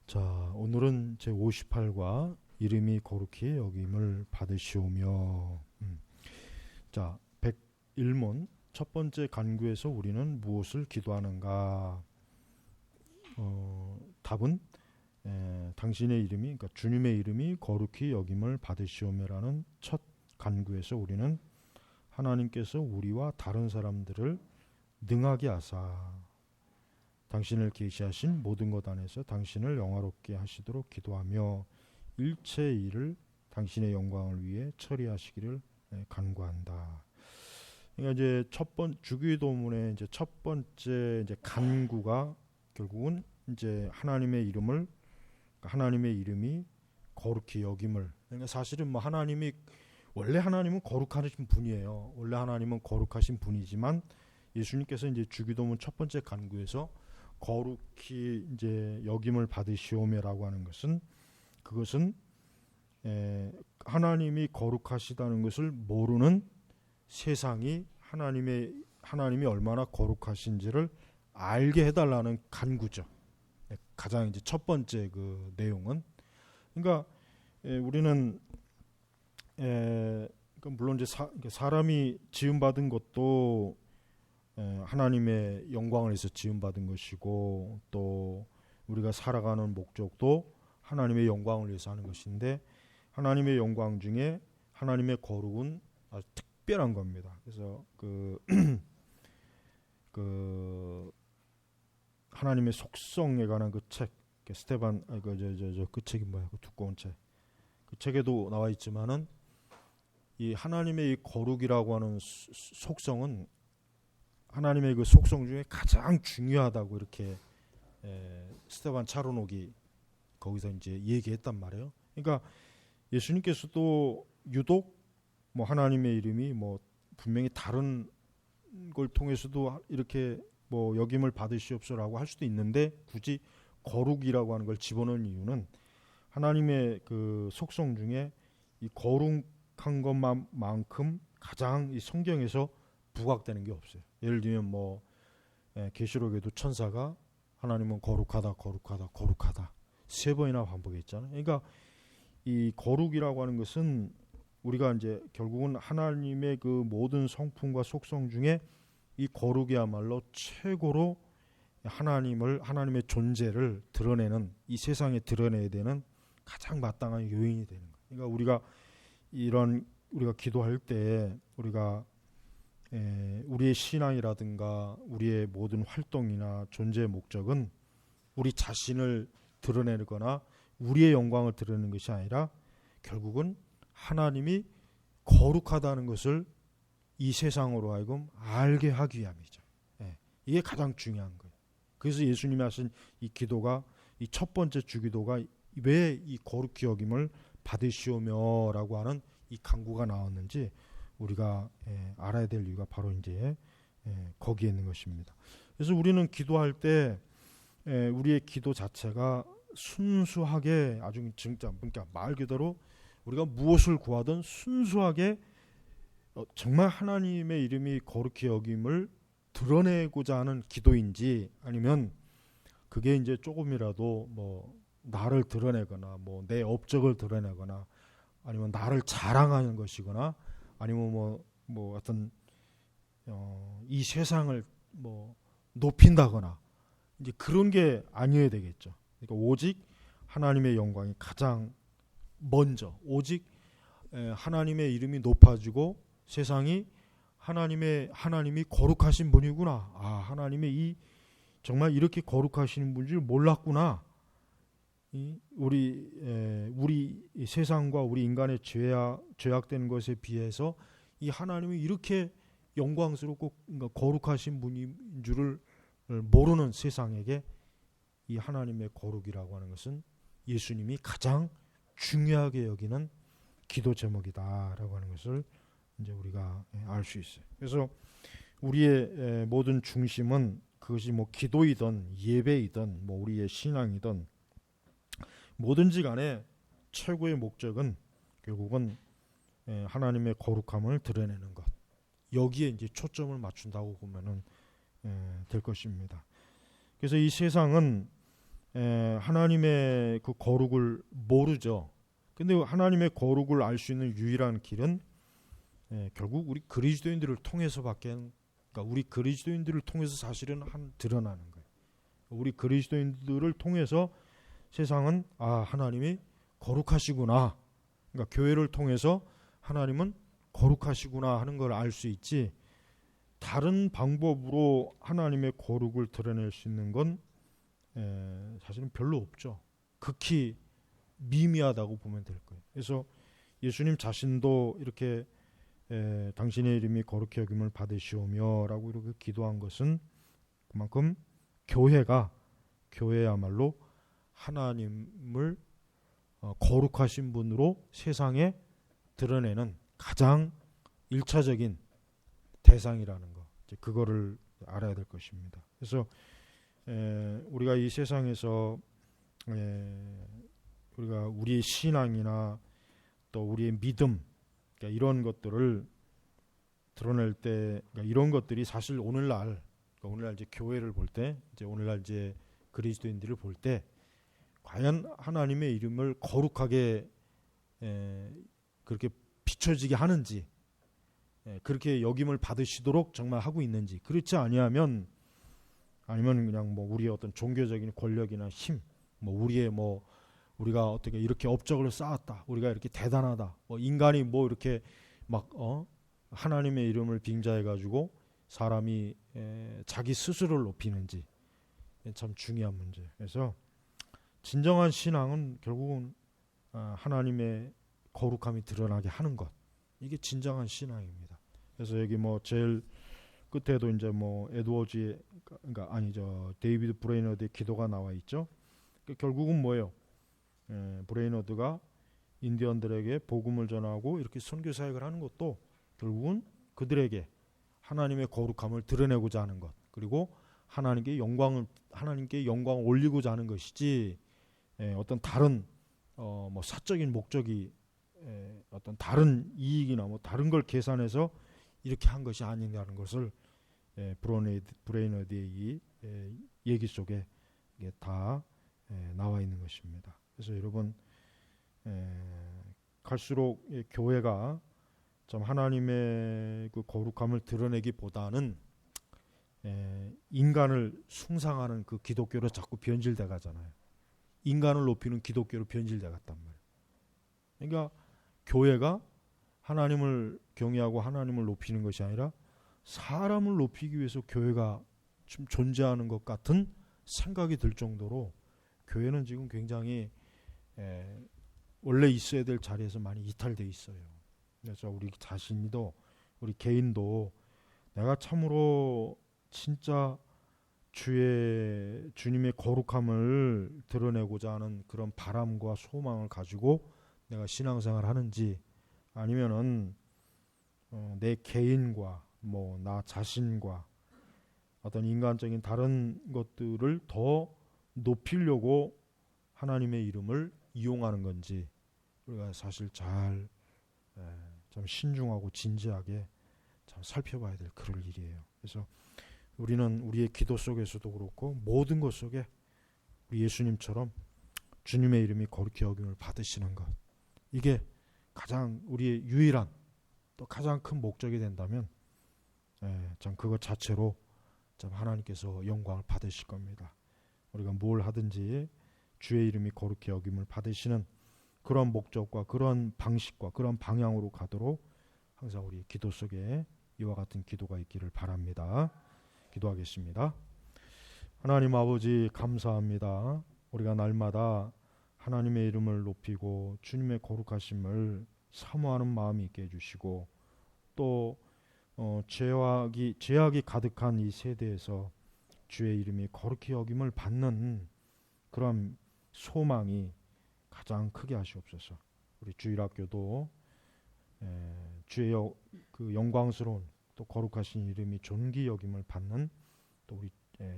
자, 오늘은 제 58과 이름이 거룩히 여김을 받으시오며. 자, 101문 첫 번째 간구에서 우리는 무엇을 기도하는가? 답은 당신의 이름이, 그러니까 주님의 이름이 거룩히 여김을 받으시오며라는 첫 간구에서 우리는 하나님께서 우리와 다른 사람들을 능하게 하사 당신을 계시하신 모든 것 안에서 당신을 영화롭게 하시도록 기도하며 일체 일을 당신의 영광을 위해 처리하시기를 간구한다. 그러니까 이제 주기도문의 이제 첫 번째 이제 간구가 결국은 이제 하나님의 이름이 거룩히 여김을. 그러니까 사실은 뭐 원래 하나님은 거룩하신 분이에요. 원래 하나님은 거룩하신 분이지만 예수님께서 이제 주기도문 첫 번째 간구에서 거룩히 이제 여김을 받으시오며라고 하는 것은, 그것은 하나님이 거룩하시다는 것을 모르는 세상이 하나님이 얼마나 거룩하신지를 알게 해달라는 간구죠. 가장 이제 첫 번째 그 내용은, 그러니까 우리는 물론 이제 사람이 지음받은 것도 하나님의 영광을 위해서 지음받은 것이고, 또 우리가 살아가는 목적도 하나님의 영광을 위해서 하는 것인데, 하나님의 영광 중에 하나님의 거룩은 아주 특별한 겁니다. 그래서 그 하나님의 속성에 관한 그 책, 스테반 그 책이 뭐야? 그 두꺼운 책. 그 책에도 나와 있지만은 이 하나님의 이 거룩이라고 하는 속성은 하나님의 그 속성 중에 가장 중요하다고 이렇게 스테반 차르녹이 거기서 이제 얘기했단 말이에요. 그러니까 예수님께서도 유독 뭐 하나님의 이름이 뭐 분명히 다른 걸 통해서도 이렇게 뭐 여김을 받으시옵소서라고 할 수도 있는데, 굳이 거룩이라고 하는 걸 집어넣은 이유는 하나님의 그 속성 중에 이 거룩한 것만큼 가장 이 성경에서 부각되는 게 없어요. 예를 들면 뭐 계시록에도 천사가 하나님은 거룩하다 세 번이나 반복했잖아요. 그러니까 이 거룩이라고 하는 것은 우리가 이제 결국은 하나님의 그 모든 성품과 속성 중에 이 거룩이야말로 최고로 하나님의 존재를 드러내는, 이 세상에 드러내야 되는 가장 마땅한 요인이 되는 거예요. 그러니까 우리가 기도할 때 우리의 신앙이라든가 우리의 모든 활동이나 존재의 목적은 우리 자신을 드러내거나 우리의 영광을 드러내는 것이 아니라 결국은 하나님이 거룩하다는 것을 이 세상으로 하여금 알게 하기 위함이죠. 이게 가장 중요한 거예요. 그래서 예수님이 하신 이 기도가, 이 첫 번째 주기도가 왜 이 거룩히 여김을 받으시오며라고 하는 이 간구가 나왔는지 우리가 알아야 될 이유가 바로 이제 거기에 있는 것입니다. 그래서 우리는 기도할 때 우리의 기도 자체가 순수하게, 아주 진짜 그러니까 말 그대로 우리가 무엇을 구하든 순수하게 정말 하나님의 이름이 거룩히 여김을 드러내고자 하는 기도인지, 아니면 그게 이제 조금이라도 뭐 나를 드러내거나 뭐 내 업적을 드러내거나 아니면 나를 자랑하는 것이거나 아니면 뭐 어떤 이 세상을 뭐 높인다거나 이제 그런 게 아니어야 되겠죠. 그러니까 오직 하나님의 영광이 가장 먼저, 오직 하나님의 이름이 높아지고 세상이 하나님이 거룩하신 분이구나. 하나님의 정말 이렇게 거룩하신 분인 줄 몰랐구나. 우리 세상과 우리 인간의 죄악된 것에 비해서 이 하나님이 이렇게 영광스럽고 거룩하신 분인 줄을 모르는 세상에게 이 하나님의 거룩이라고 하는 것은 예수님이 가장 중요하게 여기는 기도 제목이다라고 하는 것을 이제 우리가 알 수 있어요. 그래서 우리의 모든 중심은, 그것이 뭐 기도이든 예배이든 뭐 우리의 신앙이든 뭐든지 간에 최고의 목적은 결국은 하나님의 거룩함을 드러내는 것, 여기에 이제 초점을 맞춘다고 보면은 될 것입니다. 그래서 이 세상은 하나님의 그 거룩을 모르죠. 근데 하나님의 거룩을 알 수 있는 유일한 길은 결국 우리 그리스도인들을 통해서밖에, 그러니까 우리 그리스도인들을 통해서 사실은 드러나는 거예요. 우리 그리스도인들을 통해서 세상은 하나님이 거룩하시구나, 그러니까 교회를 통해서 하나님은 거룩하시구나 하는 걸 알 수 있지, 다른 방법으로 하나님의 거룩을 드러낼 수 있는 건 사실은 별로 없죠. 극히 미미하다고 보면 될 거예요. 그래서 예수님 자신도 이렇게 당신의 이름이 거룩히 여김을 받으시오며 라고 이렇게 기도한 것은 그만큼 교회야말로 하나님을 거룩하신 분으로 세상에 드러내는 가장 1차적인 대상이라는 거, 그거를 알아야 될 것입니다. 그래서 우리가 이 세상에서 우리가 우리의 신앙이나 또 우리의 믿음, 그러니까 이런 것들을 드러낼 때, 그러니까 이런 것들이 사실 오늘날 이제 교회를 볼 때, 이제 오늘날 이제 그리스도인들을 볼 때 과연 하나님의 이름을 거룩하게 그렇게 비춰지게 하는지, 그렇게 여김을 받으시도록 정말 하고 있는지, 그렇지 아니면 그냥 뭐 우리의 어떤 종교적인 권력이나 힘, 뭐 우리가 어떻게 이렇게 업적을 쌓았다, 우리가 이렇게 대단하다, 뭐 인간이 뭐 이렇게 막 하나님의 이름을 빙자해 가지고 사람이 자기 스스로를 높이는지, 참 중요한 문제. 그래서 진정한 신앙은 결국은 하나님의 거룩함이 드러나게 하는 것, 이게 진정한 신앙입니다. 그래서 여기 뭐 제일 끝에도 이제 뭐 에드워즈의, 그러니까 아니죠, 데이비드 브레이너드의 기도가 나와 있죠. 그러니까 결국은 뭐예요? 브레이너드가 인디언들에게 복음을 전하고 이렇게 선교 사역을 하는 것도 결국은 그들에게 하나님의 거룩함을 드러내고자 하는 것, 그리고 하나님께 영광을 올리고자 하는 것이지, 어떤 다른 뭐 사적인 목적이, 어떤 다른 이익이나 뭐 다른 걸 계산해서 이렇게 한 것이 아니라는 것을 브레이너드의 이 얘기 속에 이게 다 나와 있는 것입니다. 그래서 여러분, 갈수록 교회가 좀 하나님의 그 거룩함을 드러내기보다는 인간을 숭상하는 그 기독교로 자꾸 변질돼 가잖아요. 인간을 높이는 기독교로 변질돼 갔단 말이에요. 그러니까 교회가 하나님을 경외하고 하나님을 높이는 것이 아니라 사람을 높이기 위해서 교회가 좀 존재하는 것 같은 생각이 들 정도로 교회는 지금 굉장히 원래 있어야 될 자리에서 많이 이탈돼 있어요. 그래서 우리 자신도, 우리 개인도 내가 참으로 진짜 주님의 거룩함을 드러내고자 하는 그런 바람과 소망을 가지고 내가 신앙생활을 하는지, 아니면은 내 개인과 뭐 나 자신과 어떤 인간적인 다른 것들을 더 높이려고 하나님의 이름을 이용하는 건지, 우리가 사실 좀 신중하고 진지하게 참 살펴봐야 될 그럴 일이에요. 그래서 우리는 우리의 기도 속에서도 그렇고 모든 것 속에 우리 예수님처럼 주님의 이름이 거룩히 여김을 받으시는 것, 이게 가장 우리의 유일한 또 가장 큰 목적이 된다면 참 그것 자체로 참 하나님께서 영광을 받으실 겁니다. 우리가 뭘 하든지 주의 이름이 거룩히 여김을 받으시는 그런 목적과 그런 방식과 그런 방향으로 가도록 항상 우리 기도 속에 이와 같은 기도가 있기를 바랍니다. 기도하겠습니다. 하나님 아버지, 감사합니다. 우리가 날마다 하나님의 이름을 높이고 주님의 거룩하심을 사모하는 마음이 있게 해주시고, 또 죄악이 가득한 이 세대에서 주의 이름이 거룩히 여김을 받는 그런 소망이 가장 크게 하시옵소서. 우리 주일학교도 주의 그 영광스러운 또 거룩하신 이름이 존귀 여김을 받는 또 우리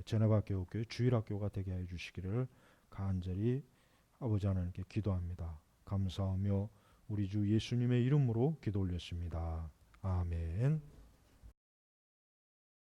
제네바 교회 주일학교가 되게 해 주시기를 간절히 아버지 하나님께 기도합니다. 감사하며 우리 주 예수님의 이름으로 기도 올렸습니다. 아멘.